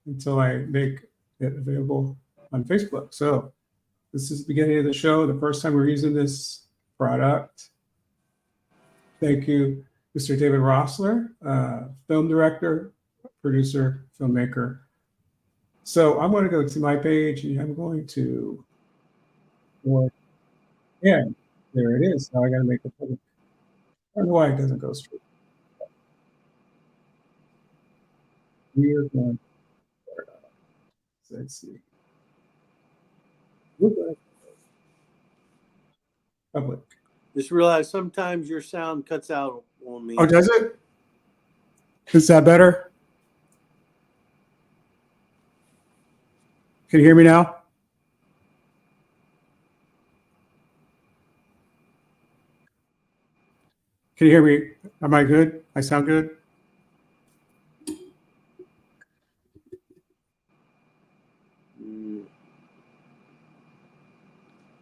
until I make it available on Facebook. So this is the beginning of the show, the first time we're using this product. Thank you, Mr. David Rossler, film director, producer, filmmaker. So I'm going to go to my page and I'm going to, yeah, there it is. Now I got to make it public. I don't know why it doesn't go straight. Weird one. Let's see. Public. Just realize sometimes your sound cuts out on me. Oh, does it? Is that better? Can you hear me now? Can you hear me? Am I good? I sound good?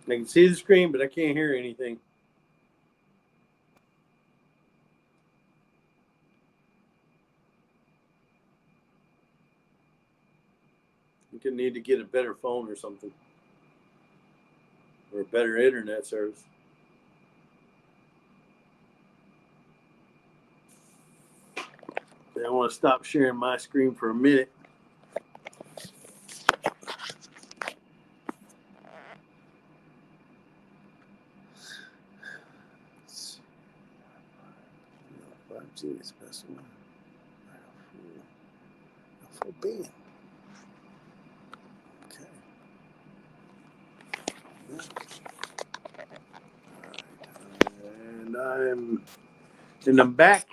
I can see the screen, but I can't hear anything. You could need to get a better phone or something, or a better internet service. I want to stop sharing my screen for a minute. It's best one. For being. Okay. And I'm back.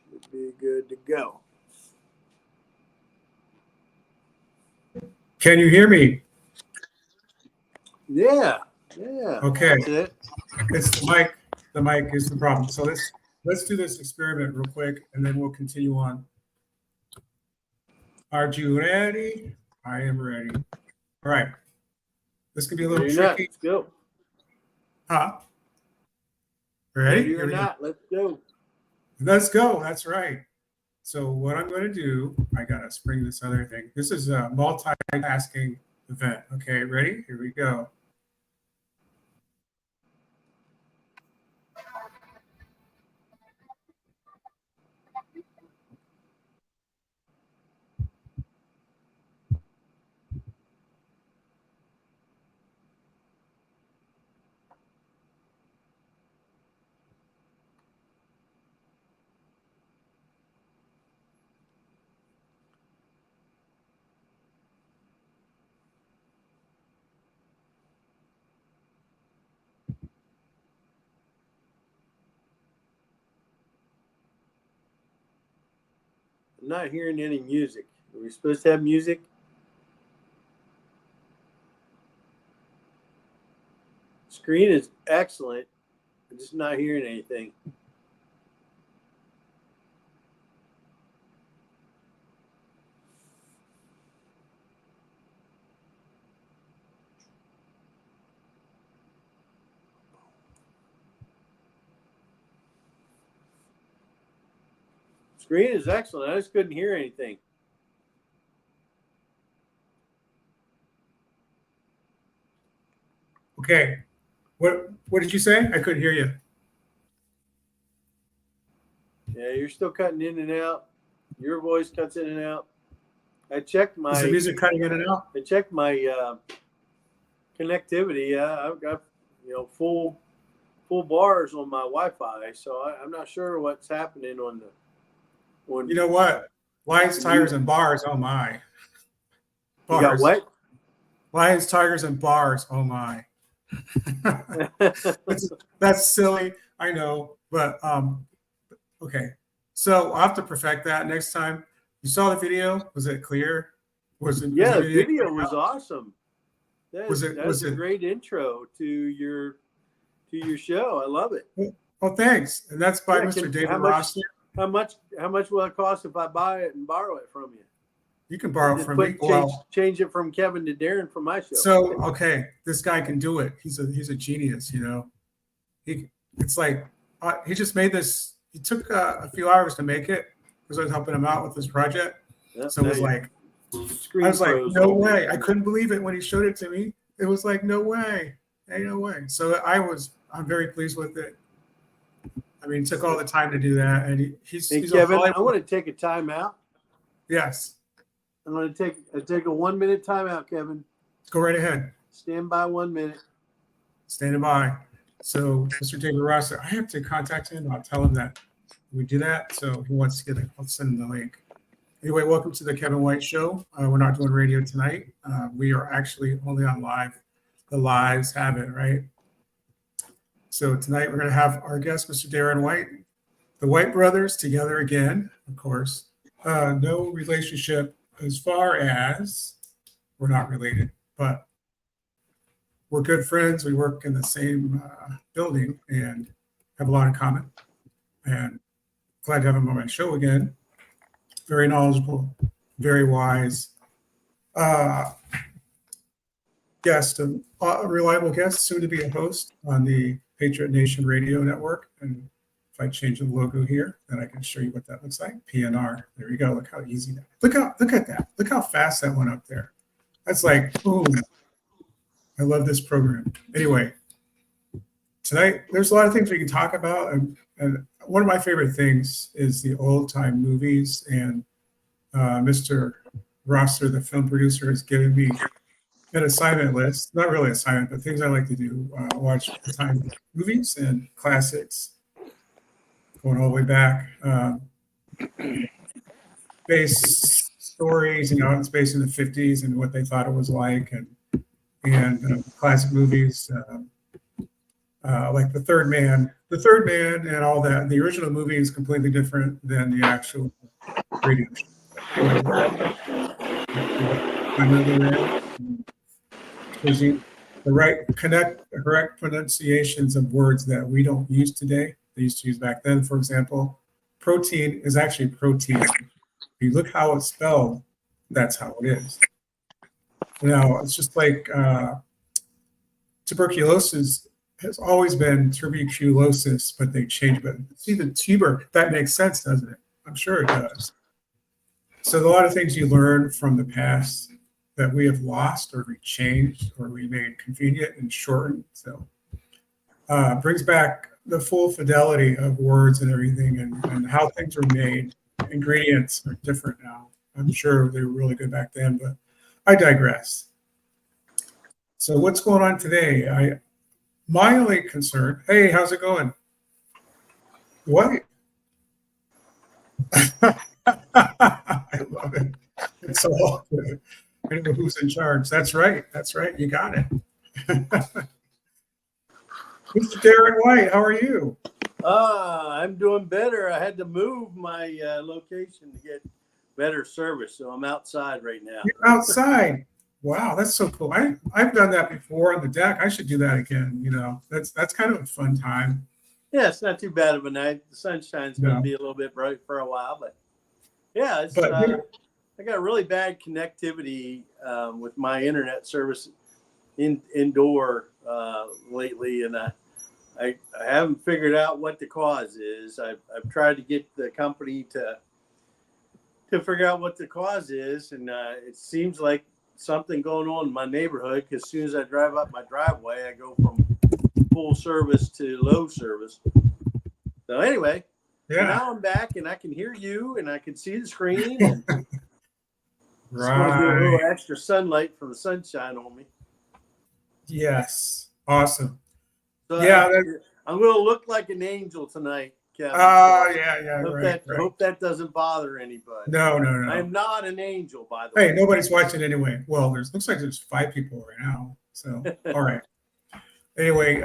Should be good to go. Can you hear me? Yeah. Okay. That's it. It's the mic. The mic is the problem. So let's do this experiment real quick, and then we'll continue on. Are you ready? I am ready. All right. This could be a little tricky. Let's go. Huh? Ready? Ready or not, let's go. Let's go. That's right. So what I'm going to do, I got to spring this other thing. This is a multitasking event. Okay, ready? Here we go. I'm not hearing any music. Are we supposed to have music? Screen is excellent. I'm just not hearing anything. Screen is excellent. I just couldn't hear anything. Okay. What did you say? I couldn't hear you. Yeah, you're still cutting in and out. Your voice cuts in and out. I checked my. Is the music cutting in and out? I checked my connectivity. I've got full bars on my Wi-Fi, so I'm not sure what's happening on the. You know what? Lions, tigers, and bars. Oh my. Bars. You got what? Lions, tigers, and bars. Oh my. That's silly. I know, but okay. So I'll have to perfect that next time. You saw the video? Was it clear? The video was awesome. That's a great intro to your show. I love it. Well, thanks. And that's by Mr. David Rossler. How much will it cost if I buy it and borrow it from you? You can borrow from me. Change it from Kevin to Darren for my show. So okay, this guy can do it. He's a genius. It's like he just made this. He took a few hours to make it because I was helping him out with this project, Yep, So it was now like, your screen I was like, froze no on me. way. I couldn't believe it when he showed it to me. It was like, no way. Ain't no way. So I'm very pleased with it. I mean, he took all the time to do that. And he's Hey, a Kevin, I Hollywood. want to take a timeout. Yes. I'm going to take a 1 minute timeout, Kevin. Go right ahead. Stand by 1 minute. Standing by. So Mr. David Ross, I have to contact him. I'll tell him that we do that. So he wants to get it. I'll send him the link. Anyway, welcome to the Kevin White Show. We're not doing radio tonight. We are actually only on live. The lives have it, right? So tonight we're going to have our guest, Mr. Darren White, the White brothers together again, of course. No relationship as far as we're not related, but we're good friends. We work in the same building and have a lot in common. And glad to have him on my show again. Very knowledgeable, very wise guest, a reliable guest, soon to be a host on the Patriot Nation Radio Network. And if I change the logo here, then I can show you what that looks like. PNR. There you go. Look how easy that. Look at that. Look how fast that went up there. That's like boom. I love this program. Anyway, tonight there's a lot of things we can talk about, and one of my favorite things is the old time movies. And Mr. Rosser, the film producer, has given me an assignment list. Not really assignment, but things I like to do. Watch old time movies and classics, going all the way back. Base stories, it's based in the 50s and what they thought it was like, and classic movies like The Third Man, and all that. The original movie is completely different than the actual radio show. Using the correct pronunciations of words that we don't use today. They used to use back then. For example, protein is actually protein. If you look how it's spelled, that's how it is. Now, it's just like tuberculosis has always been tuberculosis, but they changed it. See the tuber, that makes sense, doesn't it? I'm sure it does. So a lot of things you learn from the past that we have lost or we changed or we made convenient and shortened. So brings back the full fidelity of words and everything, and how things were made. Ingredients are different now. I'm sure they were really good back then, but I digress. So what's going on today? My only concern, hey, how's it going? What? I love it. It's so awkward. I don't know who's in charge. That's right. You got it. Mr. Darren White, how are you? I'm doing better. I had to move my location to get better service, so I'm outside right now. You're outside. Wow, that's so cool. I've done that before on the deck. I should do that again. That's kind of a fun time. Yeah, it's not too bad of a night. The sunshine's going to be a little bit bright for a while, but yeah, I got really bad connectivity with my internet service indoor lately, and I haven't figured out what the cause is. I've tried to get the company to figure out what the cause is, and it seems like something going on in my neighborhood, because as soon as I drive up my driveway, I go from full service to low service. So anyway, now I'm back and I can hear you and I can see the screen. And right. Get a little extra sunlight from the sunshine on me. Yes. Awesome. So yeah. I'm going to look like an angel tonight, Kevin. Oh, yeah. Hope that doesn't bother anybody. No. I'm not an angel, by the way. Hey, nobody's watching anyway. Well, looks like there's 5 people right now. So, all right. Anyway,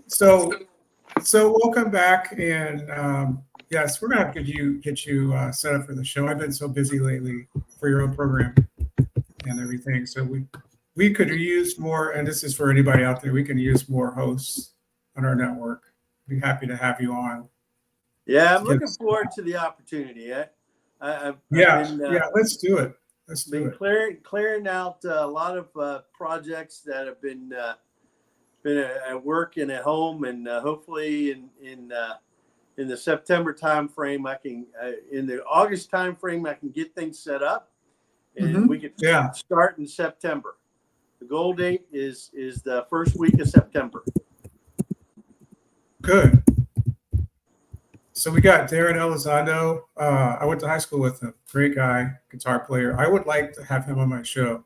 so welcome back, and yes, we're gonna have to get you set up for the show. I've been so busy lately for your own program and everything. So we could use more, and this is for anybody out there. We can use more hosts on our network. Be happy to have you on. Yeah, I'm looking forward to the opportunity. Let's do it. Let's do it. Clearing out a lot of projects that have been at work and at home, and hopefully in in the September timeframe, I can in the August timeframe, I can get things set up, and we can start in September. The goal date is the first week of September. Good. So we got Darren Elizondo. I went to high school with him. Great guy, guitar player. I would like to have him on my show.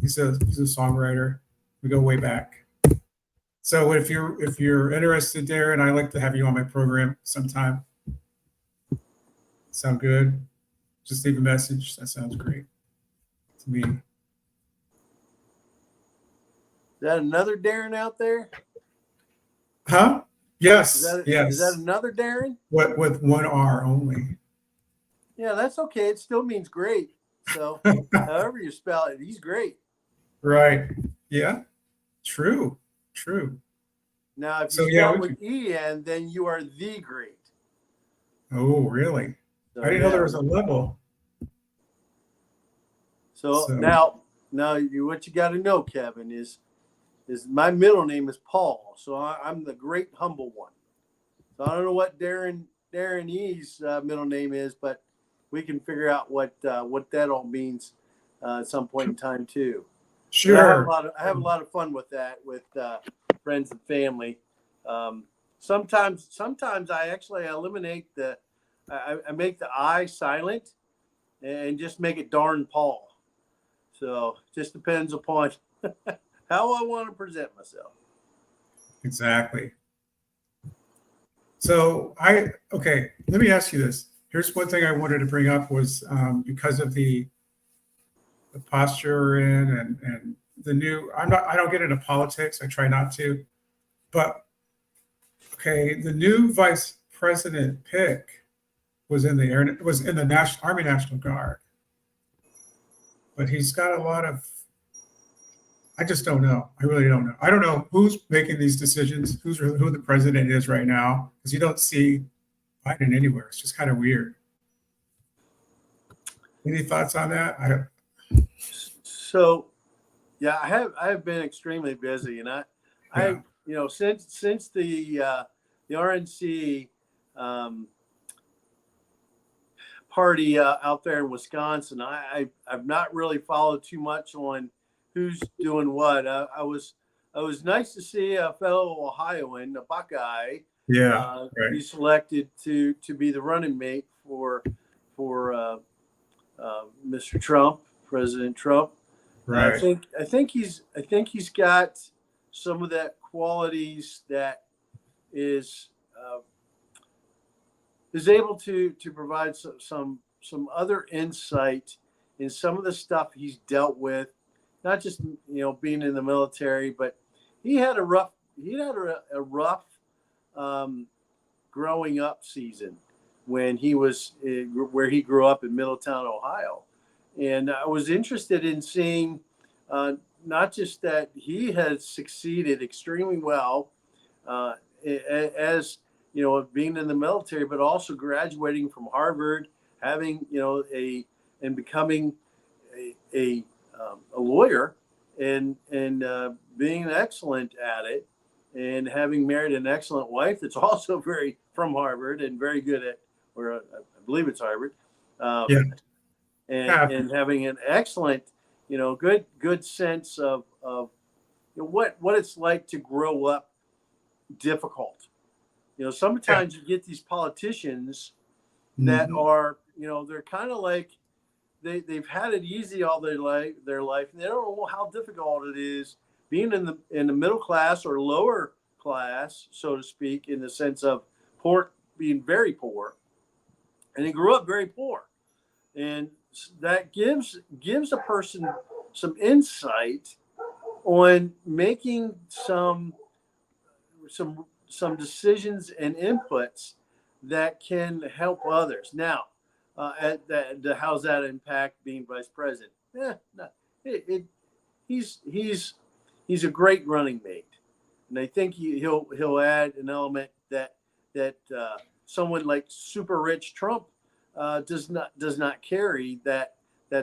He's a songwriter. We go way back. So if you're interested, Darren, I'd like to have you on my program sometime. Sound good? Just leave a message. That sounds great to me. Is that another Darren out there? Huh? Yes. Yes. Is that another Darren? What, with one R only? Yeah, that's okay. It still means great. So however you spell it, he's great. Right. Yeah. True. Now, if you spell it with E-N, then you are the great. Oh, really? So, I didn't know there was a level. So now what you got to know, Kevin, is my middle name is Paul, so I'm the great humble one. So I don't know what Darren E's middle name is, but we can figure out what that all means at some point in time too. Sure. I have a lot of fun with that with friends and family. Sometimes I actually eliminate I make the I silent and just make it darn Paul. So just depends upon how I want to present myself. Exactly. So let me ask you this. Here's one thing I wanted to bring up was because of the posture we're in and the new, I don't get into politics. I try not to, but the new vice president pick was in the Army National Guard, but he's got a lot of, I just don't know. I really don't know. I don't know who's making these decisions, who the president is right now, because you don't see Biden anywhere. It's just kind of weird. Any thoughts on that? So, yeah, I have been extremely busy, and I since the RNC party out there in Wisconsin, I've not really followed too much on who's doing what. I was nice to see a fellow Ohioan, a Buckeye, be selected to be the running mate for Mr. Trump, President Trump. Right. I think he's got some of that qualities that is able to provide some other insight in some of the stuff he's dealt with, not just being in the military, but he had a rough growing up season when he was where he grew up in Middletown, Ohio. And I was interested in seeing not just that he has succeeded extremely well as being in the military, but also graduating from Harvard, having and becoming a lawyer and being excellent at it, and having married an excellent wife that's also from Harvard and very good at, or I believe it's Harvard. And having an excellent, good sense of what it's like to grow up difficult. Sometimes you get these politicians that are, they're kind of like they've had it easy all their life, and they don't know how difficult it is being in the middle class or lower class, so to speak, in the sense of being very poor, and they grew up very poor, and that gives a person some insight on making some decisions and inputs that can help others. Now, how's that impact being vice president? He's a great running mate, and I think he'll add an element that someone like super rich Trump does not carry, that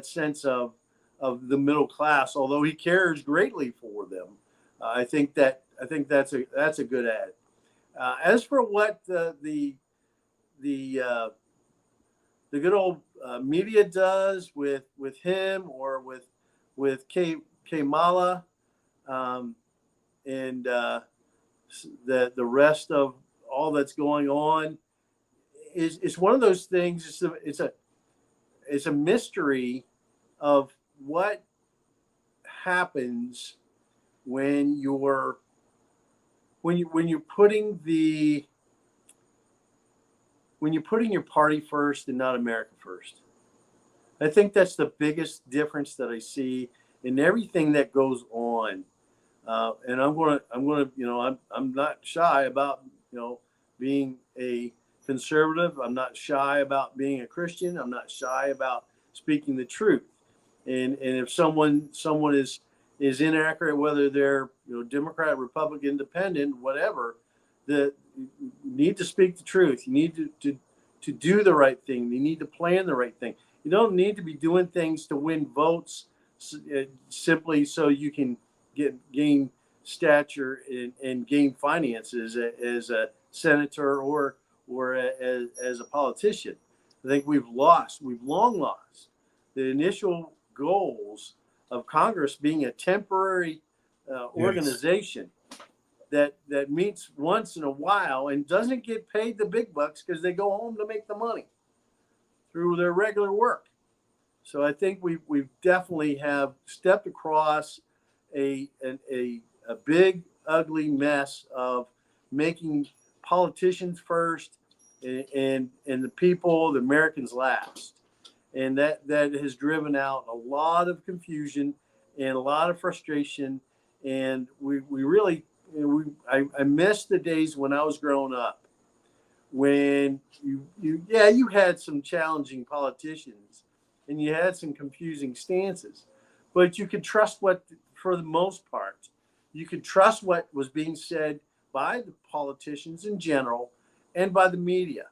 sense of the middle class, although he cares greatly for them. I think that's a good add. As for what the good old media does with him or with Kamala, and the rest of all that's going on, is one of those things. It's a mystery of what happens when you're putting your party first and not America first. I think that's the biggest difference that I see in everything that goes on. And I'm not shy about, being a conservative. I'm not shy about being a Christian. I'm not shy about speaking the truth. And if someone is inaccurate, whether they're Democrat, Republican, Independent, whatever, you need to speak the truth. You need to do the right thing. You need to plan the right thing. You don't need to be doing things to win votes simply so you can gain stature and gain finances as a senator or as a politician. I think we've long lost the initial goals of Congress being a temporary organization that meets once in a while and doesn't get paid the big bucks because they go home to make the money through their regular work. So I think we definitely have stepped across a big ugly mess of making politicians first and the people, the Americans, last. And that has driven out a lot of confusion and a lot of frustration. And we really, I miss the days when I was growing up, when you had some challenging politicians and you had some confusing stances, but you could trust for the most part, you could trust what was being said by the politicians in general and by the media.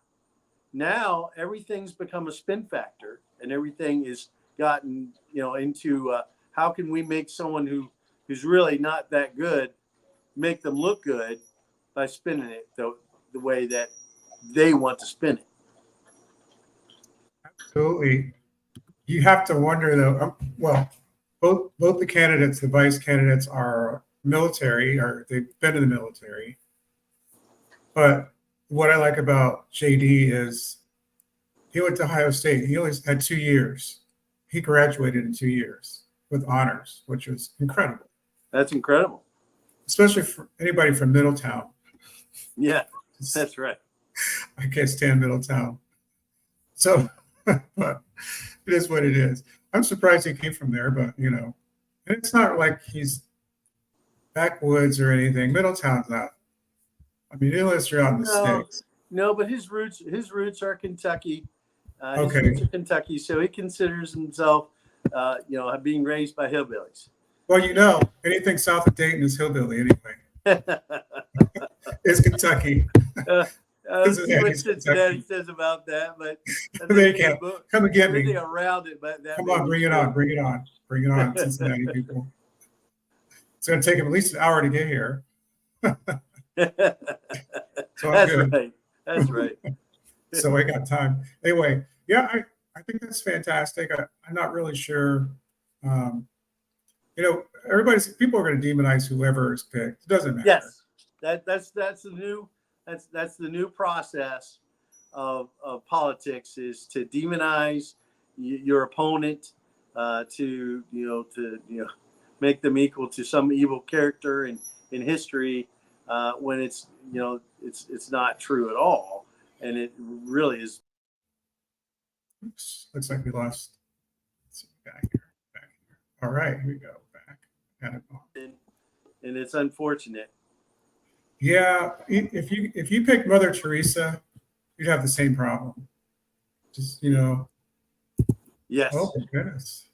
Now everything's become a spin factor, and everything is gotten into how can we make someone who's really not that good make them look good by spinning it the way that they want to spin it. Absolutely. You have to wonder though. Well, both the candidates, the vice candidates, are military, or they've been in the military. But what I like about JD is he went to Ohio State. He only had 2 years. He graduated in 2 years with honors, which was incredible. That's incredible. Especially for anybody from Middletown. Yeah, that's right. I can't stand Middletown. So, but it is what it is. I'm surprised he came from there, but and it's not like he's backwoods or anything. Middletown's not. I mean, unless you're out in the States. No, but his roots are Kentucky. Okay. His roots are Kentucky, so he considers himself, being raised by hillbillies. Well, anything south of Dayton is hillbilly anyway. It's Kentucky. See what Cincinnati says about that, but they can't come and get me. Everything around it, but come on, bring it on, Cincinnati people. It's going to take him at least an hour to get here. So That's right. So I got time. Anyway, yeah, I think that's fantastic. I'm not really sure. People are going to demonize whoever is picked. It doesn't matter. Yes, that's the new process of politics, is to demonize your opponent, to make them equal to some evil character in history, when it's not true at all, and it really is. Oops, looks like we lost. Let's see, back here. All right, here we go. Back. Got it on. And it's unfortunate. Yeah, if you pick Mother Teresa, you'd have the same problem. Just Yes. Oh my goodness.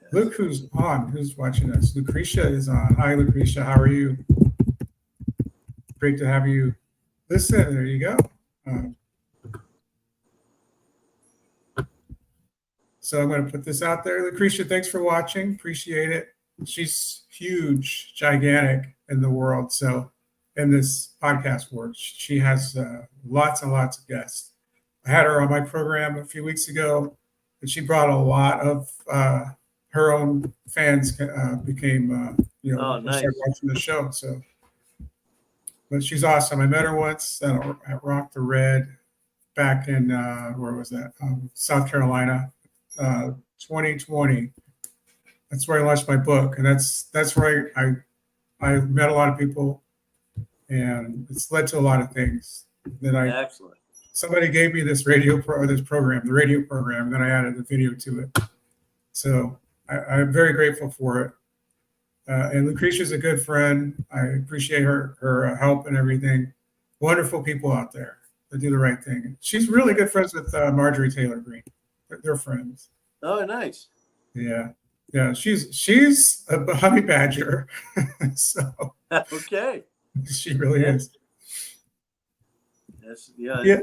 Yes. Look who's on. Who's watching us? Lucretia is on. Hi, Lucretia. How are you? Great to have you. Listen, there you go. So I'm going to put this out there. Lucretia, thanks for watching. Appreciate it. She's huge, gigantic in the world. So in this podcast work. She has lots and lots of guests. I had her on my program a few weeks ago, and she brought a lot of her own fans became, Oh, nice. started watching the show. So, but she's awesome. I met her once at Rock the Red back in, where was that? South Carolina, 2020. That's where I launched my book. And that's where I met a lot of people, and it's led to a lot of things that Excellent. somebody gave me this program, the radio program, and then I added the video to it. So I'm very grateful for it. And Lucretia's a good friend. I appreciate her help and everything. Wonderful people out there that do the right thing. She's really good friends with Marjorie Taylor Greene. They're friends. Oh, nice. Yeah. Yeah. She's a honey badger. So Okay. she really is. That's, yeah. Yeah.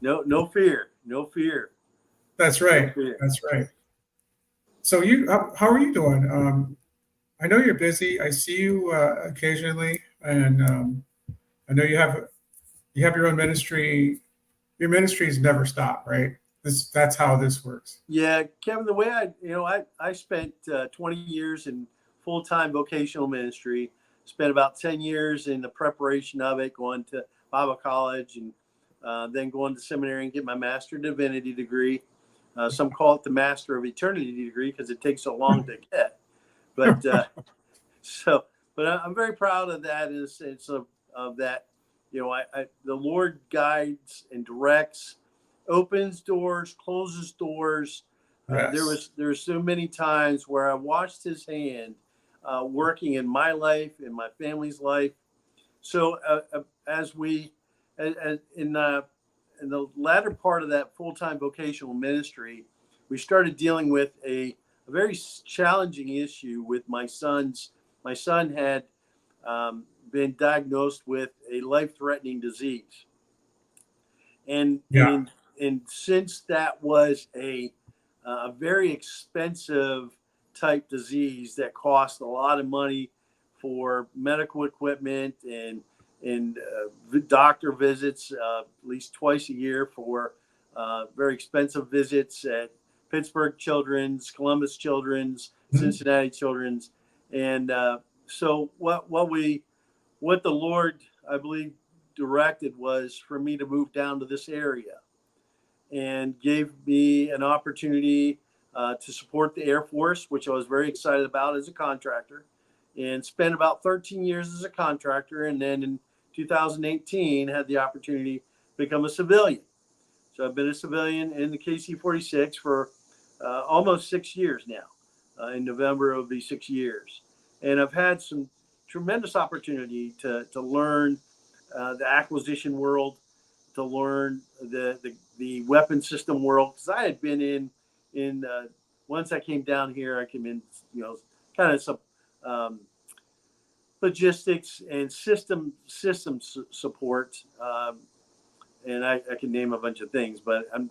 No fear. No fear. That's right. No fear. That's right. So how are you doing? I know you're busy. I see you occasionally, and I know you have your own ministry. Your ministries never stop, right? That's how this works. Yeah, Kevin, the way I spent 20 years in full-time vocational ministry, spent about 10 years in the preparation of it, going to Bible college and then going to seminary and get my Master of Divinity degree. Some call it the Master of Eternity degree because it takes so long to get. But but I'm very proud of that in the sense of that, the Lord guides and directs, opens doors, closes doors. Yes. There were so many times where I watched His hand working in my life, in my family's life. So in the latter part of that full-time vocational ministry, we started dealing with a very challenging issue with my sons. My son had been diagnosed with a life-threatening disease, and since that was a very expensive type disease that cost a lot of money for medical equipment and doctor visits, at least twice a year for very expensive visits at Pittsburgh Children's, Columbus Children's, Cincinnati Children's. And so what the Lord, I believe, directed was for me to move down to this area, and gave me an opportunity to support the Air Force, which I was very excited about as a contractor, and spent about 13 years as a contractor. And then in 2018, had the opportunity to become a civilian. So I've been a civilian in the KC-46 for almost 6 years now. In November, it'll be 6 years. And I've had some tremendous opportunity to learn the acquisition world, to learn the weapon system world. Because I had been in once I came down here, I came in, kind of some logistics and system support. And I can name a bunch of things, but I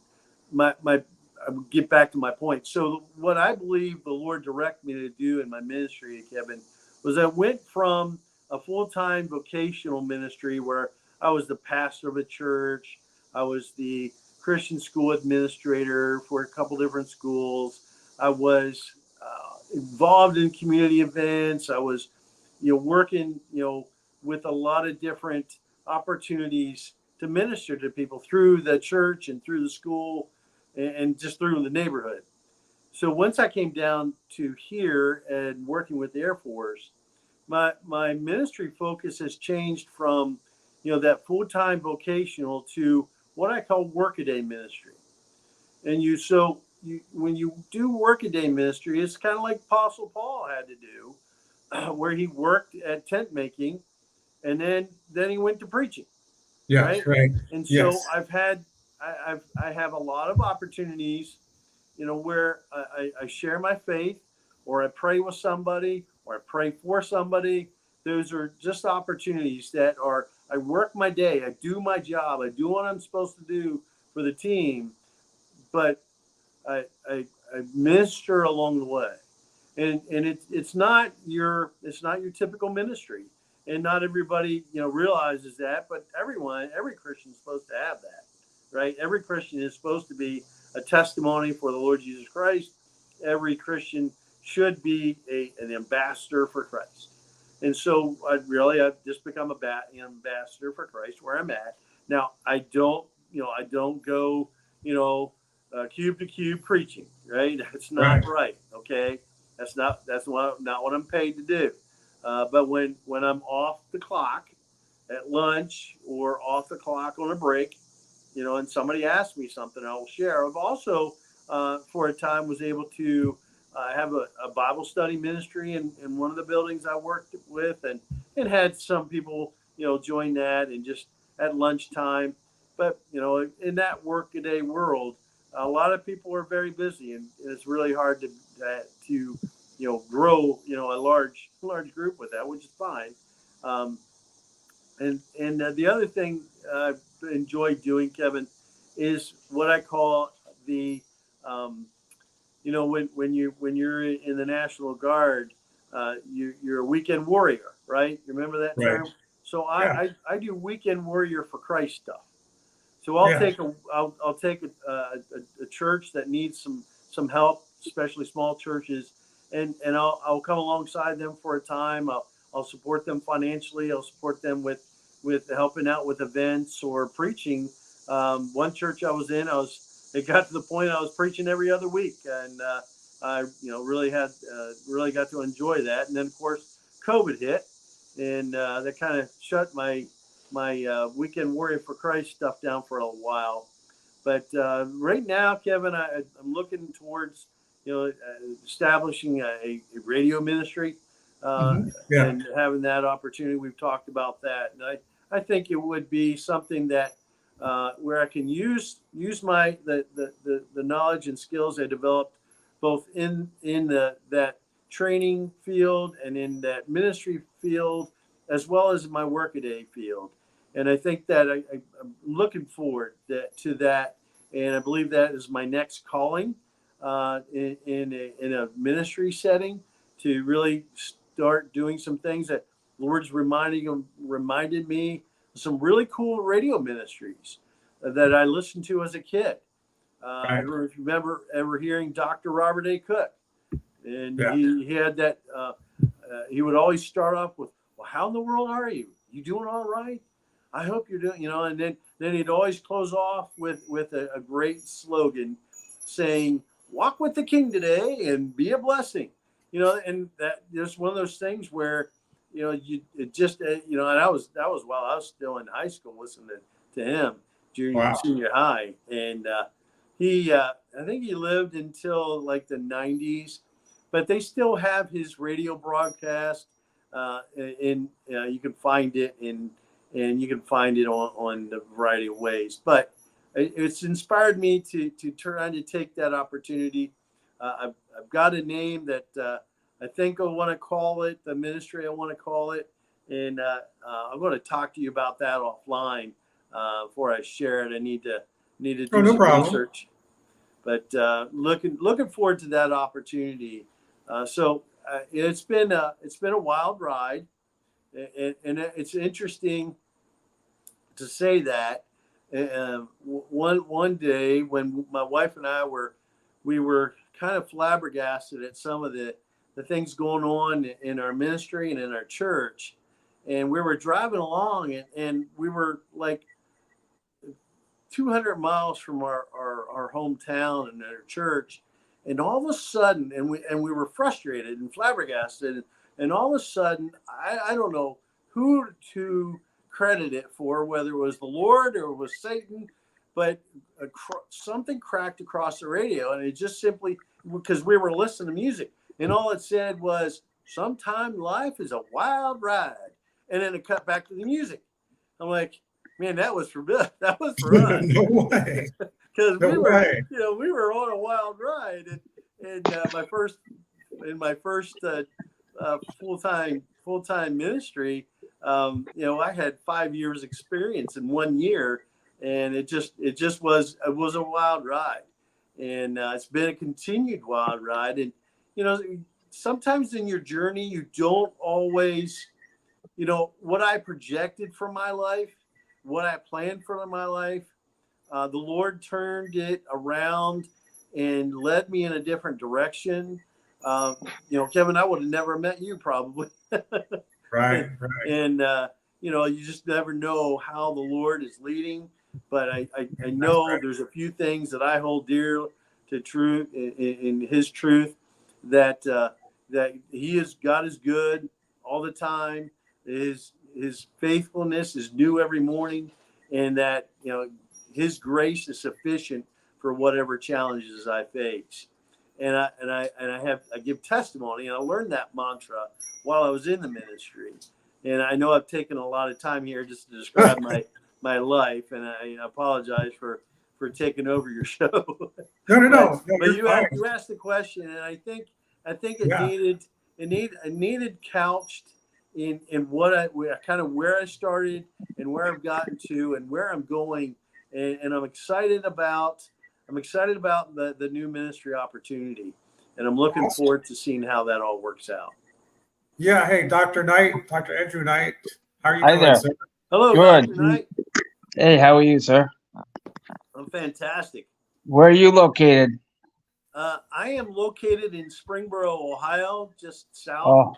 will get back to my point. So what I believe the Lord directed me to do in my ministry, Kevin, was I went from a full-time vocational ministry where I was the pastor of a church. I was the Christian school administrator for a couple different schools. I was involved in community events. I was, working, with a lot of different opportunities to minister to people through the church and through the school and just through the neighborhood. So once I came down to here and working with the Air Force, my ministry focus has changed from, that full-time vocational to what I call workaday ministry. And when you do workaday ministry, it's kind of like Apostle Paul had to do, where he worked at tent making, and then he went to preaching. Yeah, right. And so Yes. I have a lot of opportunities, where I share my faith, or I pray with somebody, or I pray for somebody. Those are just opportunities I work my day, I do my job, I do what I'm supposed to do for the team, but I minister along the way. And it's not your typical ministry. and not everybody, realizes that, but every Christian is supposed to have that, right? Every Christian is supposed to be a testimony for the Lord Jesus Christ. Every Christian should be an ambassador for Christ. And so I've just become an ambassador for Christ where I'm at. Now, I don't go, cube to cube preaching, right? That's not right. Okay. That's not what I'm paid to do. But when I'm off the clock at lunch or off the clock on a break, and somebody asks me something, I will share. I've also, for a time, was able to have a Bible study ministry in one of the buildings I worked with, and had some people, join that, and just at lunchtime. But, in that workaday world, a lot of people are very busy, and it's really hard to grow, a large group with that, which is fine. And the other thing I've enjoyed doing, Kevin, is what I call the, when you're in the National Guard, you're a weekend warrior, right? You remember that term? So I do weekend warrior for Christ stuff. So I'll take a church that needs some help, especially small churches, and I'll come alongside them for a time. I'll support them financially. I'll support them with helping out with events or preaching. One church I was in, it got to the point I was preaching every other week, and I really got to enjoy that. And then of course COVID hit, and that kind of shut my weekend warrior for Christ stuff down for a while. But right now, Kevin, I'm looking towards establishing a radio ministry and having that opportunity. We've talked about that, and I think it would be something that where I can use my the knowledge and skills I developed both in that training field and in that ministry field, as well as my workaday field. And I think that I'm looking forward to that, and I believe that is my next calling in a ministry setting, to really start doing some things that the Lord's reminded me of some really cool radio ministries that I listened to as a kid. I don't know if you remember ever hearing Dr. Robert A. Cook, and he had that. He would always start off with, "Well, how in the world are you? You doing all right? I hope you're doing," and then he'd always close off with a great slogan saying, "Walk with the King today and be a blessing." And that just one of those things where, and that was while I was still in high school listening to him, junior and senior high. And I think he lived until like the 90s, but they still have his radio broadcast. You can find it and you can find it on a variety of ways. But it's inspired me to try to take that opportunity. I've got a name that I think I want to call it, the ministry I want to call it, and I'm going to talk to you about that offline before I share it. I need to do some research, but looking forward to that opportunity. So it's been a wild ride, and it's interesting to say that. One day when my wife and I were kind of flabbergasted at some of the things going on in our ministry and in our church, and we were driving along, and we were like 200 miles from our hometown and our church, and all of a sudden, and we were frustrated and flabbergasted, and all of a sudden, I don't know who to credit it for, whether it was the Lord or it was Satan, but something cracked across the radio, and it just simply, because we were listening to music, and all it said was, "Sometime life is a wild ride," and then it cut back to the music. I'm like, man, that was for us. No way. Because we were on a wild ride, and my first full-time ministry, I had 5 years experience in 1 year, and it just was a wild ride, and it's been a continued wild ride. And sometimes in your journey you don't always you know, what I projected for my life, what I planned for my life, the Lord turned it around and led me in a different direction. You know, Kevin, I would have never met you probably. Right. And, you know, you just never know how the Lord is leading. But I know there's a few things that I hold dear to truth in his truth, that that God is good all the time. His faithfulness is new every morning, and that, you know, his grace is sufficient for whatever challenges I face. And I give testimony, and I learned that mantra while I was in the ministry. And I know I've taken a lot of time here just to describe my life, and I apologize for taking over your show. No. But you asked the question, and I think it needed couched in what kind of where I started and where I've gotten to and where I'm going, and I'm excited about the new ministry opportunity, and I'm looking forward to seeing how that all works out. Yeah. Hey, Dr. Andrew Knight. How are you Hi doing, there. sir? Hello, Good. Dr. Knight. Hey, how are you, sir? I'm fantastic. Where are you located? I am located in Springboro, Ohio, just south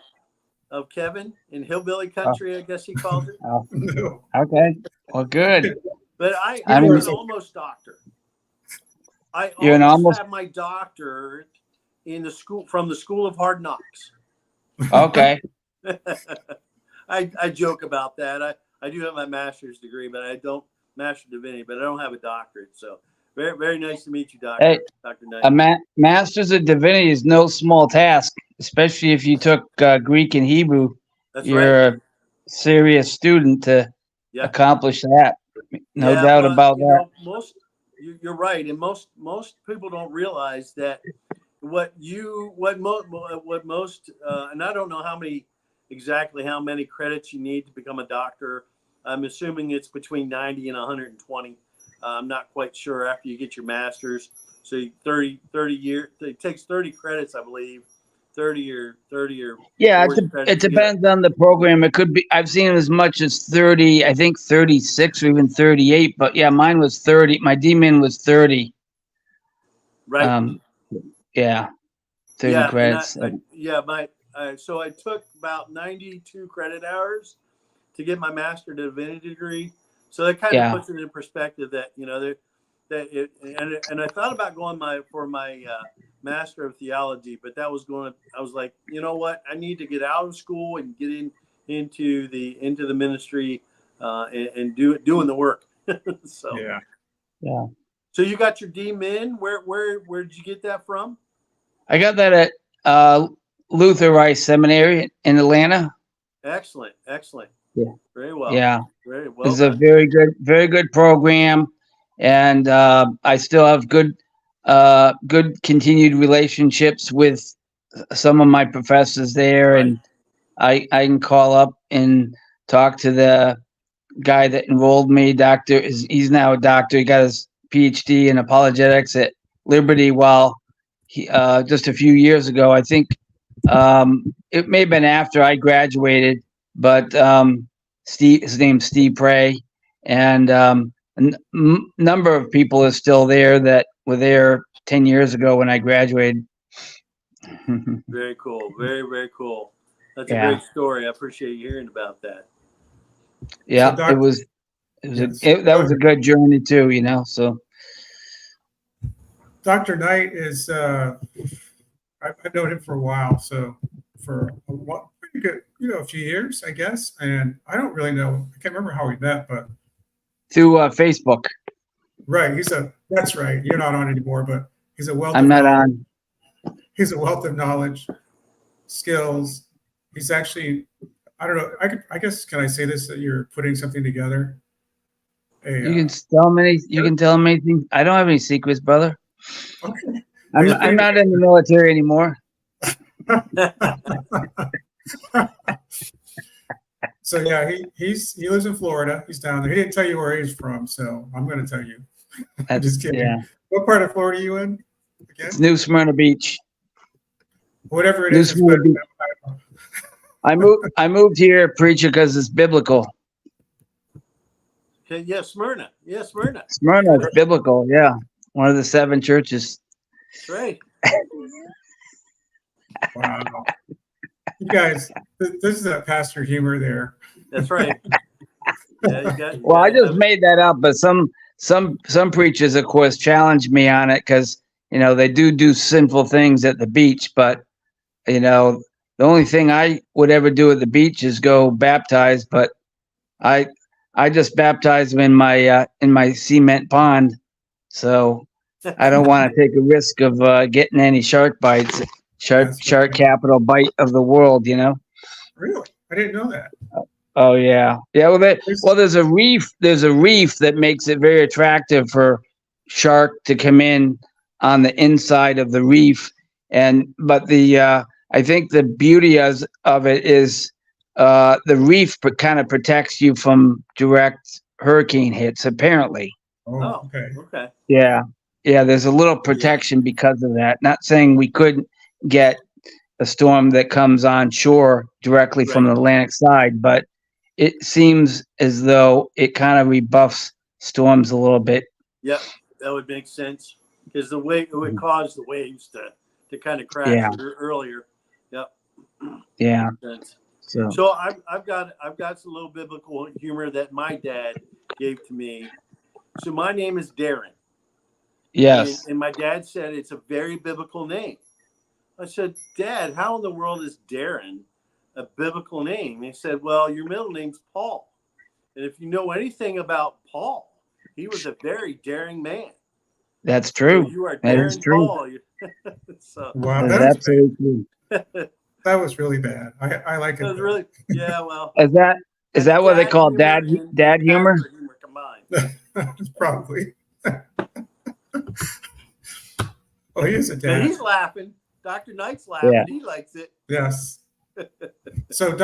of Kevin, in hillbilly country, I guess he calls it. No. Okay. Well, good. But I'm I'm- an almost doctor. I You're an almost almost- have my doctorate from the School of Hard Knocks. Okay. I joke about that. I do have my master's degree, but I don't master divinity, but I don't have a doctorate. So very, very nice to meet you, Dr. Hey, Dr. Knight. A master's of divinity is no small task, especially if you took Greek and Hebrew. That's You're right. a serious student to Yeah. accomplish that. No Yeah, doubt well, about you that. know, you're right, and most people don't realize that what most and I don't know exactly how many credits you need to become a doctor. I'm assuming it's between 90 and 120. I'm not quite sure after you get your master's. So 30 years, it takes 30 credits, I believe. 30 or Yeah, 40 credits it to get depends on the program. It could be, I've seen as much as 30, I think 36 or even 38. But yeah, mine was 30. My D-Min was 30. right. Yeah, 30 Yeah, credits. So I took about 92 credit hours to get my master divinity degree. So that kind of puts it in perspective that, you know, and I thought about going for my master of theology, but I was like, you know what, I need to get out of school and get into the ministry and doing the work. So Yeah. So you got your D-Min. Where did you get that from? I got that at Luther Rice Seminary in Atlanta. Excellent. Yeah. Very well. Yeah. Very well. It's a very good program, and I still have good continued relationships with some of my professors there, Right. and I can call up and talk to the guy that enrolled me. He's now a doctor. He got his PhD in apologetics at Liberty. While he just a few years ago, I think it may have been after I graduated, but his name's Steve Prey, and a number of people are still there that were there 10 years ago when I graduated. Very cool. Very, very cool. That's a Yeah. great story. I appreciate you hearing about that. Yeah, So it was that was a good journey too, you know. So Dr. Knight is, I've known him for a while, so for pretty good, a few years, I guess. And I don't really know, I can't remember how we met, but. through Facebook. Right. That's right. You're not on anymore, but he's a wealth I'm of not knowledge. on. He's a wealth of knowledge, skills. He's actually, I don't know, I guess, can I say this, that you're putting something together? You can tell him anything. I don't have any secrets, brother. Okay. I'm not in the military anymore. So yeah, he lives in Florida. He's down there. He didn't tell you where he's from, so I'm going to tell you. I'm just kidding. Yeah. What part of Florida are you in? Again? It's New Smyrna Beach. Whatever it New is. It's Smyrna better Beach. than I moved here, preacher, because it's biblical. Okay, yeah, Smyrna. Yeah, Smyrna. Smyrna is biblical. Yeah, one of the 7 churches. That's right. Wow. You guys, this is a pastor humor there. That's right. Yeah, you Well, I gotta just made that up, but some preachers, of course, challenge me on it because they do sinful things at the beach. But the only thing I would ever do at the beach is go baptize. But I just baptize them in my cement pond, so I don't want to take a risk of getting any shark bites. Shark That's right. capital bite of the world. Really? I didn't know that. Oh yeah, yeah. Well, there's a reef. There's a reef that makes it very attractive for shark to come in on the inside of the reef. But I think the beauty of it is the reef kind of protects you from direct hurricane hits. Apparently, Oh, okay. Okay. yeah. There's a little protection because of that. Not saying we couldn't get a storm that comes on shore directly from the Right. Atlantic side, but it seems as though it kind of rebuffs storms a little bit. Yep, that would make sense because the way it would cause the waves to kind of crash Yeah. earlier. Yep. Yeah. Sense. So So I've got some little biblical humor that my dad gave to me. So my name is Darren. yes. And my dad said it's a very biblical name. I said, Dad, how in the world is Darren a biblical name? He said, well, your middle name's Paul. And if you know anything about Paul, he was a very daring man. That's true. So you are That is Darren true. Paul. So Wow, That's that was bad. absolutely true. That was really bad. I like that it. was though. really, yeah, well. Is that what they call dad and humor? pastor humor combined. Probably. Oh, he is a But dad. he's laughing. Dr. Knight's laughing. Yeah. He likes it. Yes. So,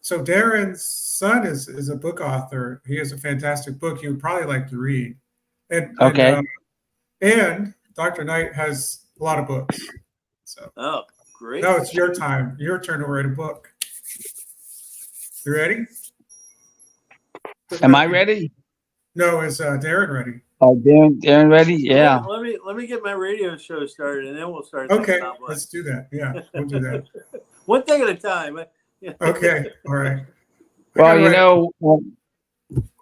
so Darren's son is a book author. He has a fantastic book you would probably like to read. Okay. And Dr. Knight has a lot of books. So Oh, great. now it's your time. Your turn to write a book. You ready? Am I ready? No, is Darren ready? Oh, Darren ready? Yeah. Let me get my radio show started, and then we'll start. Okay, thinking about what. let's do that. Yeah, we'll do that. One thing at a time. Yeah. Okay, all right. Well, who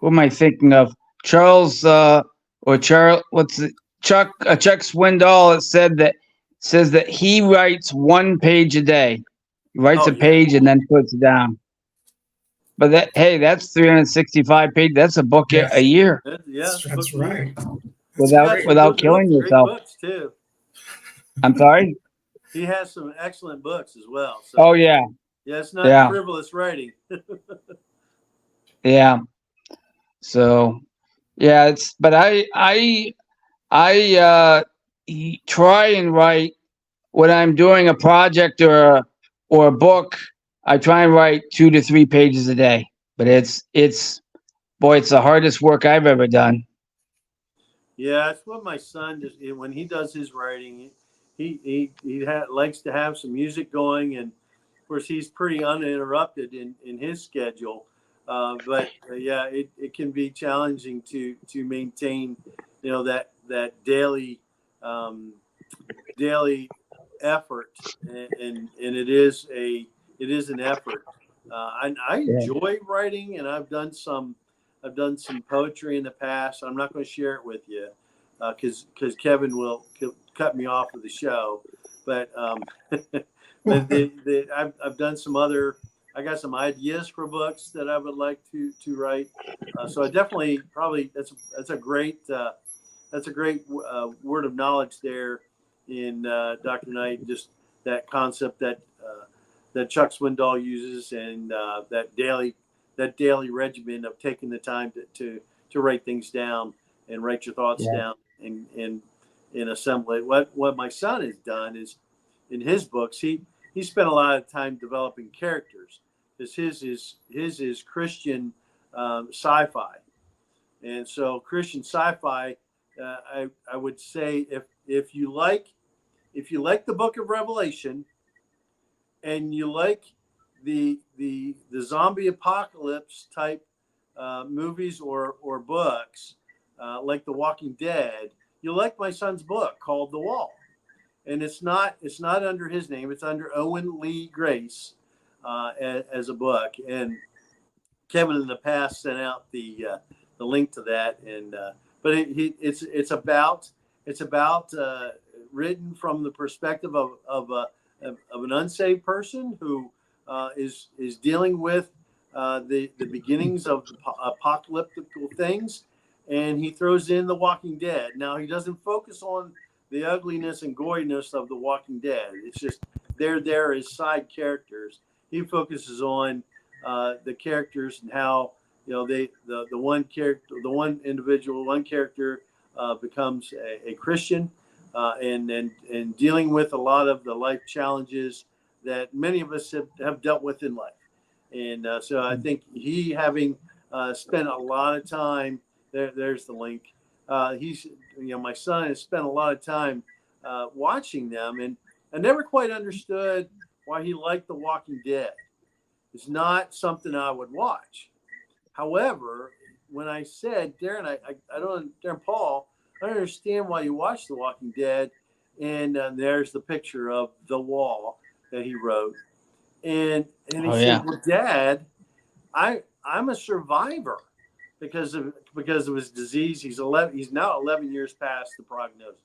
am I thinking of? Charles Chuck Swindoll? It says that he writes 1 page a day. He writes Oh, a yeah. page and then puts it down. But that's 365 pages. That's a book Yes. a year Yeah, That's right. without killing Great yourself. books too. I'm sorry. He has some excellent books as well. So Oh yeah, yeah, it's not Yeah. frivolous writing. yeah. So yeah, but I try and write when I'm doing a project or a book. I try and write 2 to 3 pages a day, but it's the hardest work I've ever done. Yeah, it's what my son does when he does his writing. He likes to have some music going, and of course he's pretty uninterrupted in his schedule. But yeah, it can be challenging to maintain, that daily effort, and it is an effort. I enjoy writing, and I've done some poetry in the past. I'm not going to share it with you because Kevin will cut me off of the show. But I've done some other. I got some ideas for books that I would like to write. So I definitely probably that's a great word of knowledge there in Dr. Knight. Just that concept that Chuck Swindoll uses, and that daily regimen of taking the time to write things down and write your thoughts down and assemble it. What my son has done is in his books, he spent a lot of time developing characters, because his is Christian sci-fi, and so Christian sci-fi. I would say if you like the Book of Revelation, and you like the zombie apocalypse type movies or books, like The Walking Dead, you like my son's book called The Wall, and it's not under his name. It's under Owen Lee Grace as a book. And Kevin in the past sent out the link to that, and but it's about written from the perspective of an unsaved person who is dealing with the beginnings of apocalyptic things, and he throws in The Walking Dead. Now, he doesn't focus on the ugliness and goriness of The Walking Dead. It's just they're there as side characters. He focuses on the characters and how, you know, the one character becomes a Christian, and dealing with a lot of the life challenges that many of us have dealt with in life. And so I think he, having spent a lot of time there's the link. My son has spent a lot of time watching them, and I never quite understood why he liked The Walking Dead. It's not something I would watch. However, when I said, Darren, Darren Paul, I don't understand why you watch The Walking Dead, and there's the picture of The Wall that he wrote, and he said, well, Dad, I'm a survivor because of his disease. He's now 11 years past the prognosis.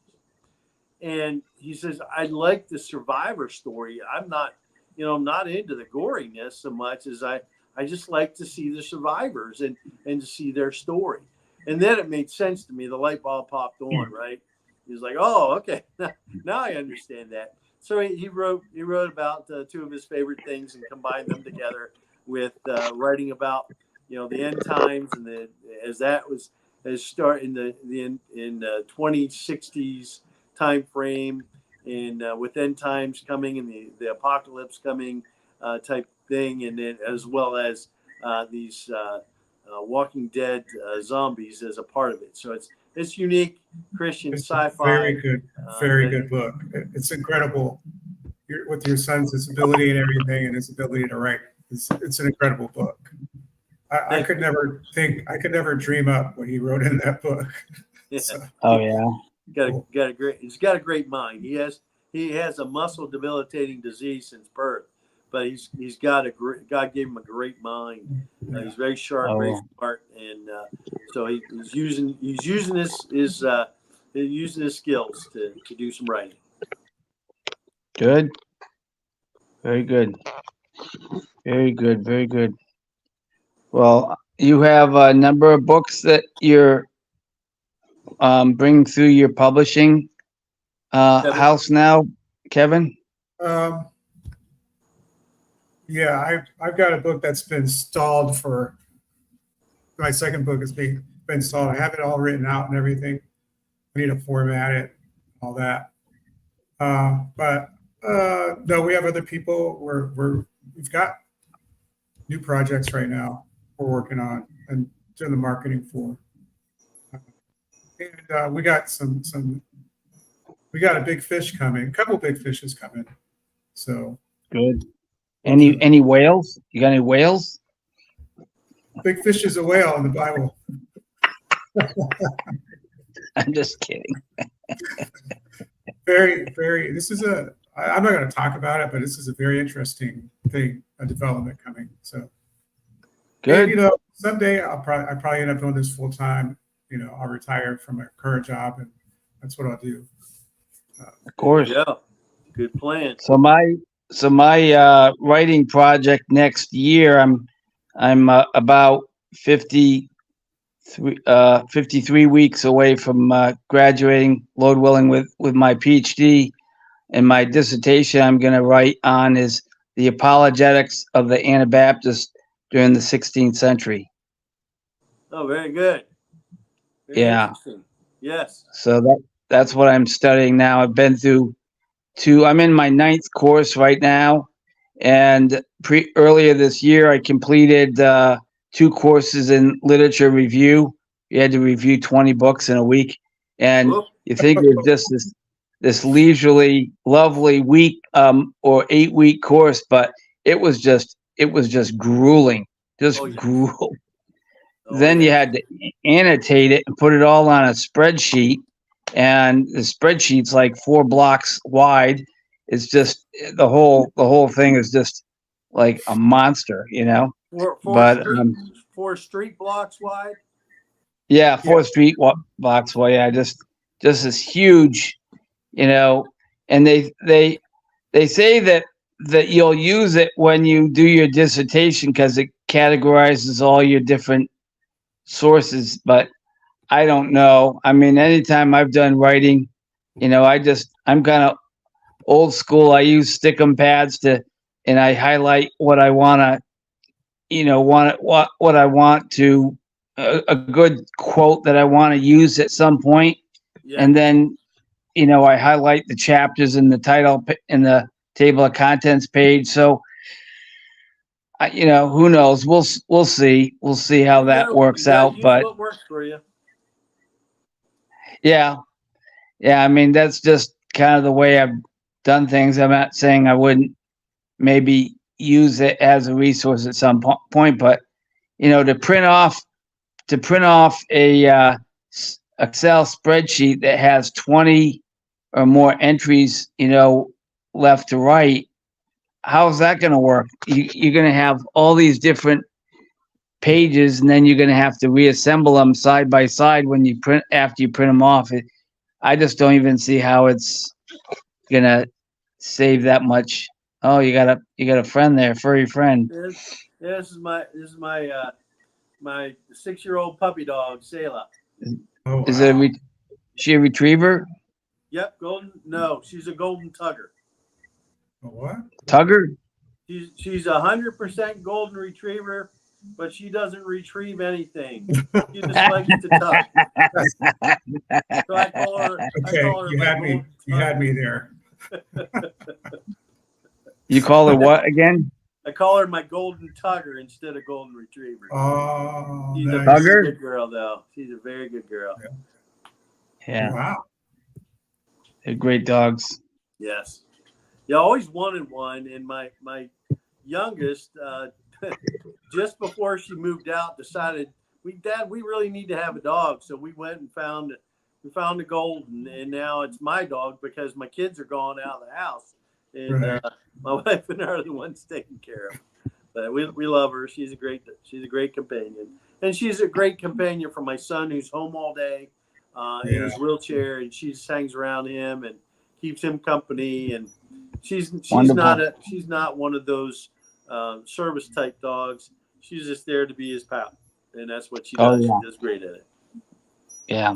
And he says, I like the survivor story. I'm not into the goriness so much as I just like to see the survivors and to see their story. And then it made sense to me. The light bulb popped on, right? He was like, oh, okay. Now I understand that. So he wrote about two of his favorite things and combined them together with writing about, the end times, and start in the 2060s time frame, and with end times coming and the apocalypse coming type thing, and then as well as these Walking Dead zombies as a part of it. So it's unique Christian sci-fi. Very good book. It's incredible with your son's disability and everything, and his ability to write. It's an incredible book. I could never dream up what he wrote in that book. Yeah. So, Oh yeah. He's got a great mind. He has a muscle debilitating disease since birth, but he's got God gave him a great mind. He's very sharp, very smart, and so he's using his skills to do some writing. Good. Very good. Very good. Very good. Well, you have a number of books that you're bringing through your publishing house now, Kevin? Yeah, I've got a book that's been stalled for. My second book has been stalled. I have it all written out and everything. I need to format it, all that. But no, we have other people. We've got new projects right now we're working on and doing the marketing for. And we got we got a big fish coming, a couple big fishes coming. So good. Any whales? You got any whales? Big fish is a whale in the Bible. I'm just kidding. Very, very. I'm not going to talk about it, but this is a very interesting thing, a development coming. So good. And, someday I probably end up doing this full time. I'll retire from my current job, and that's what I'll do. Of course. Yeah. Good plan. So my writing project next year, I'm about 53 weeks away from graduating, Lord willing, with my PhD, and my dissertation I'm going to write on is the apologetics of the Anabaptists during the 16th century. Oh, very good. Very interesting. Yes. So that's what I'm studying now. I've been through I'm in my 9th course right now, and earlier this year I completed 2 courses in literature review. You had to review 20 books in a week, and you think you're just this leisurely, lovely week or 8-week course, but it was just grueling, just Oh, yeah. gruel. Oh, Then you yeah. had to annotate it and put it all on a spreadsheet, and the spreadsheet's like 4 blocks wide. It's just the whole thing is just like a monster, you know. Four But street, 4 street blocks wide. yeah, 4 blocks wide. Yeah, just this huge, you know. And they say that you'll use it when you do your dissertation because it categorizes all your different sources, but I don't know. I mean, anytime I've done writing, you know, I'm kind of old school. I use stickum pads and I highlight what I want to, you know, what I want to, a good quote that I want to use at some point, Yeah. and then, you know, I highlight the chapters in the title in the table of contents page. So, you know, who knows? We'll see. We'll see how You that gotta- works you gotta out. use But what works for you. yeah, I mean, that's just kind of the way I've done things. I'm not saying I wouldn't maybe use it as a resource at some point, but you know, to print off a Excel spreadsheet that has 20 or more entries, you know, left to right, how's that going to work? You're going to have all these different pages, and then you're going to have to reassemble them side by side when you print after you print them off. I just don't even see how it's gonna save that much. Oh, you got a friend there, furry friend. This is my 6-year-old puppy dog, Selah. Oh, Is wow. she a retriever? Yep, golden. No, she's a golden tugger. What? Tugger? She's 100% golden retriever, but she doesn't retrieve anything. She just likes to tug. So I call her. Okay, I call her you my had me. golden You had tugger. me there. You call her what again? I call her my golden tugger instead of golden retriever. Oh, She's a nice. very Tugger? good girl, though. She's a very good girl. Yeah, Wow. they're great dogs. Yes. Yeah, I always wanted one, and my youngest, just before she moved out, decided we really need to have a dog. So we went and found a golden, and now it's my dog because my kids are gone out of the house, and Right. my wife and I are the ones taking care of. But we love her. She's a great companion, and she's a great companion for my son who's home all day in his wheelchair, and she just hangs around him and keeps him company. And she's not one of those service type dogs. She's just there to be his pal, and that's what she does. Yeah. She does great at it. Yeah,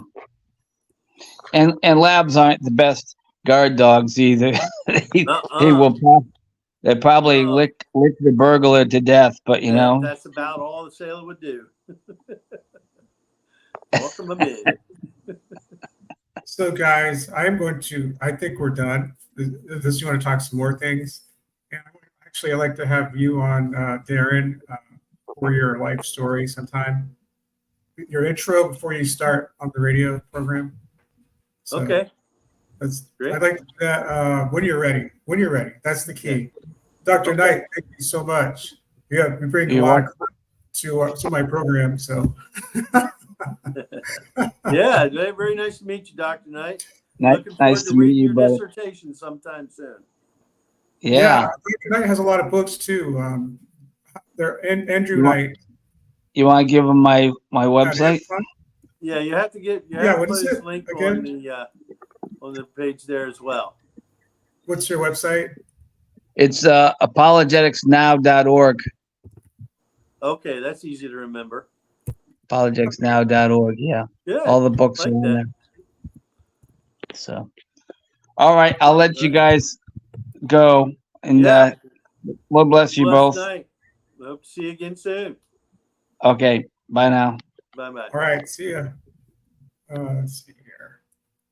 and labs aren't the best guard dogs either. they probably No. lick the burglar to death, but you know. That's about all the sailor would do. Welcome him in. So, guys, I think we're done. This, you want to talk some more things? And actually, I'd like to have you on, Darren, for your life story sometime. Your intro before you start on the radio program. So Okay. That's Great. I'd like to do that when you're ready. When you're ready. That's the key. Dr. Okay. Knight, thank you so much. Yeah, we bring a You're lot to my program. So Yeah, very nice to meet you, Dr. Knight. Nice Looking forward to meet reading you, your brother. dissertation sometime soon. Yeah. Dr. Knight has a lot of books too. Andrew You want- Knight. You want to give them my website? Yeah, you have to what put is his it link again? on the page there as well. What's your website? It's apologeticsnow.org. Okay, that's easy to remember. Apologeticsnow.org. Yeah. Good. All the books Like are in that. there. So, all right. I'll let you guys go. And Yeah. Lord bless you Blessed both. night. Hope to see you again soon. Okay. Bye now. Bye bye. All right, see ya. Let's see here.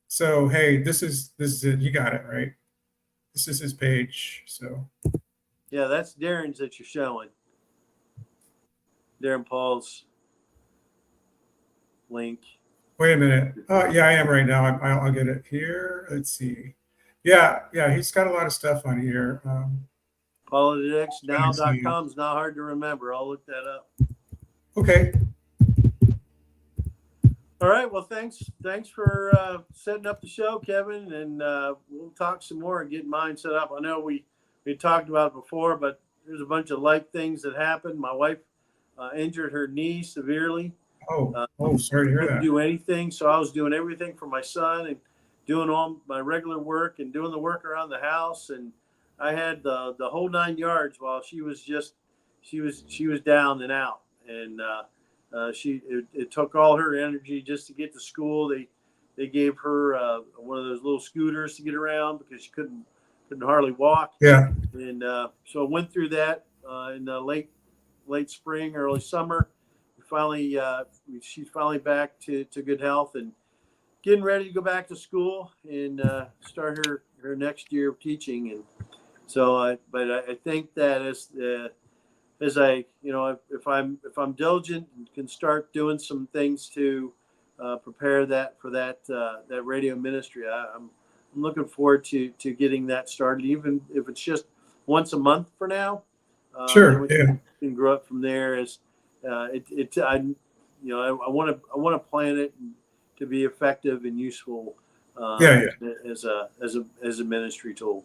So hey, this is it. You got it, right? This is his page. So Yeah, that's Darren's that you're showing. Darren Paul's link. wait a minute. Oh yeah, I am right now. I'll get it here. Let's see. Yeah, he's got a lot of stuff on here. PoliticsNow.com is not hard to remember. I'll look that up. Okay. All right. Well, thanks for setting up the show, Kevin, and we'll talk some more and get mine set up. I know we talked about it before, but there's a bunch of life things that happened. My wife injured her knee severely. Sorry to hear Couldn't that. do anything, so I was doing everything for my son and doing all my regular work and doing the work around the house, and I had the whole 9 yards while she was down and out, and it took all her energy just to get to school. They gave her one of those little scooters to get around because she couldn't hardly walk. Yeah. And so I went through that in the late spring, early summer. She's finally back to good health and getting ready to go back to school and start her next year of teaching. And so I think that as I, if I'm diligent and can start doing some things to prepare for that radio ministry, I'm looking forward to getting that started, even if it's just once a month for now. Sure. Yeah. Yeah. Can grow up from there as I want to plan it to be effective and useful. As a ministry tool.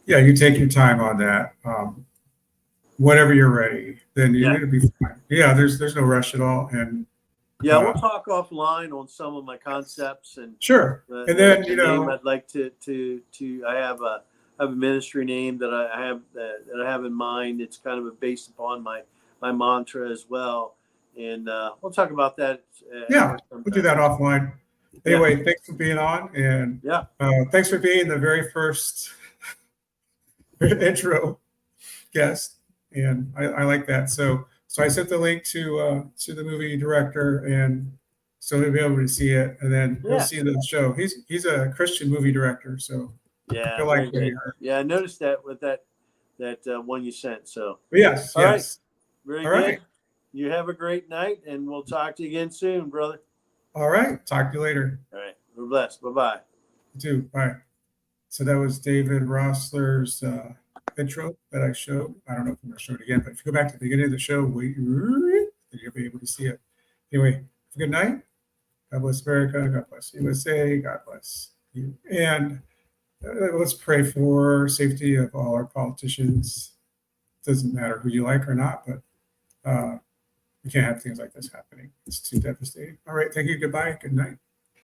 Yeah. You take your time on that. Whenever you're ready, then you're going to be fine. Yeah. There's no rush at all. And we'll talk offline on some of my concepts and sure. And then I'd like to I have a ministry name that I have in mind. It's kind of based upon my mantra as well, and we'll talk about that. We'll do that offline. Anyway, thanks for being on, and thanks for being the very first intro guest, and I like that. So I sent the link to the movie director, and so he'll be able to see it, and then he'll see the show. He's a Christian movie director, so I noticed that with that one you sent. So yes. Right. Very All good. right. You have a great night, and we'll talk to you again soon, brother. All right. Talk to you later. All right. We're blessed. Bye-bye. You too. Bye. So that was David Rossler's intro that I showed. I don't know if I'm going to show it again, but if you go back to the beginning of the show, you'll be able to see it. Anyway, have a good night. God bless America. God bless USA. God bless you. And let's pray for safety of all our politicians. Doesn't matter who you like or not, but we can't have things like this happening. It's too devastating. All right. Thank you. Goodbye. Good night.